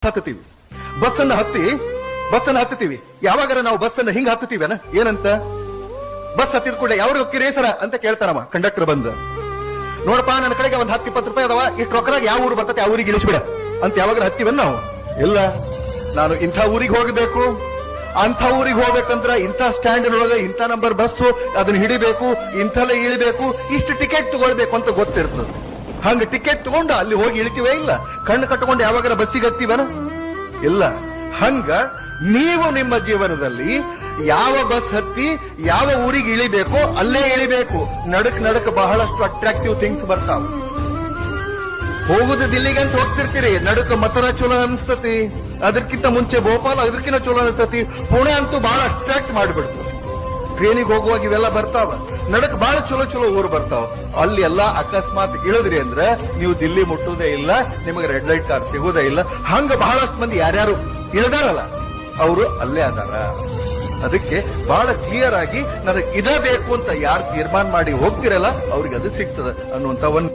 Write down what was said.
ಹತ್ತುತ್ತೀವಿ ಬಸ್ಸನ್ನ ಹತ್ತುತ್ತೀವಿ. ಯಾವಾಗಾರ ನಾವು ಬಸ್ಸನ್ನ ಹಿಂಗ ಹತ್ತುತ್ತೀವೇನ ಏನಂತ ಬಸ್ ಹತ್ತಿದ ಕೂಡಲೇ ಯಾವ ಹೋಗ್ತೀರಿ ಸರ ಅಂತ ಕೇಳ್ತಾನಮ್ಮ ಕಂಡಕ್ಟರ್ ಬಂದ. ನೋಡಪ್ಪ ನನ್ನ ಕಡೆಗೆ ಒಂದ್ 10-20 ರೂಪಾಯಿ ಅದಾವ, ಇಷ್ಟು ರೊಕ್ಕದಾಗ ಯಾವ ಊರು ಬರ್ತದೆ ಆ ಊರಿಗೆ ಇಳಿಸ್ಬಿಡ ಅಂತ ಯಾವಾಗ ಹತ್ತಿವನ್ ನಾವು. ಇಲ್ಲ, ನಾನು ಇಂಥ ಊರಿಗೆ ಹೋಗಬೇಕು, ಅಂಥ ಊರಿಗೆ ಹೋಗ್ಬೇಕಂದ್ರ ಇಂಥ ಸ್ಟ್ಯಾಂಡ್ ಒಳಗೆ ಇಂಥ ನಂಬರ್ ಬಸ್ಸು ಅದನ್ನ ಹಿಡಿಬೇಕು, ಇಂಥಲ್ಲೇ ಇಳಿಬೇಕು, ಇಷ್ಟು ಟಿಕೆಟ್ ತಗೊಳ್ಬೇಕು ಅಂತ ಗೊತ್ತಿರ್ತದೆ. ಹಂಗ ಟಿಕೆಟ್ ತಗೊಂಡು ಅಲ್ಲಿ ಹೋಗಿ ಇಳಿತೀವೇ ಇಲ್ಲ, ಕಣ್ಣು ಕಟ್ಕೊಂಡು ಯಾವಾಗಾರ ಬಸ್ಸಿಗೆ ಹತ್ತಿವನ ಇಲ್ಲ. ಹಂಗ ನೀವು ನಿಮ್ಮ ಜೀವನದಲ್ಲಿ ಯಾವ ಬಸ್ ಹತ್ತಿ ಯಾವ ಊರಿಗೆ ಇಳಿಬೇಕೋ ಅಲ್ಲೇ ಇಳಿಬೇಕು. ನಡಕ್ ಬಹಳಷ್ಟು ಅಟ್ರಾಕ್ಟಿವ್ ಥಿಂಗ್ಸ್ ಬರ್ತಾವ. ಹೋಗುದು ದಿಲ್ಲಿಗೆ ಅಂತ ಹೋಗ್ತಿರ್ತೀರಿ, ನಡುಕ ಮಥುರಾ ಚಲೋ ಅನಿಸ್ತತಿ, ಅದಕ್ಕಿಂತ ಮುಂಚೆ ಭೋಪಾಲ್ ಅದಕ್ಕಿಂತ ಚಲೋ ಅನಿಸ್ತತಿ, ಪುಣೆ ಅಂತೂ ಬಹಳ ಅಟ್ರಾಕ್ಟ್ ಮಾಡಿಬಿಡ್ತು. ಟ್ರೇನಿಗೆ ಹೋಗುವಾಗ ಇವೆಲ್ಲ ಬರ್ತಾವ, ನಡಕ್ ಬಹಳ ಚಲೋ ಊರು ಬರ್ತಾವ. ಅಲ್ಲಿ ಎಲ್ಲ ಅಕಸ್ಮಾತ್ ಇಳಿದ್ರಿ ಅಂದ್ರೆ ನೀವು ದಿಲ್ಲಿ ಮುಟ್ಟುವುದೇ ಇಲ್ಲ, ನಿಮಗೆ ರೆಡ್ ಲೈಟ್ ಕಾರ್ ಸಿಗುವುದೇ ಇಲ್ಲ. ಹಂಗ ಬಹಳಷ್ಟು ಮಂದಿ ಯಾರ್ಯಾರು ಇಳ್ದಾರಲ್ಲ ಅವರು ಅಲ್ಲೇ ಅದಾರ. ಅದಕ್ಕೆ ಬಹಳ ಕ್ಲಿಯರ್ ಆಗಿ ನನಗೆ ಇದೇ ಬೇಕು ಅಂತ ಯಾರು ತೀರ್ಮಾನ ಮಾಡಿ ಹೋಗ್ತಿರಲ್ಲ ಅವ್ರಿಗೆ ಅದು ಸಿಗ್ತದ ಅನ್ನುವಂತ ಒಂದು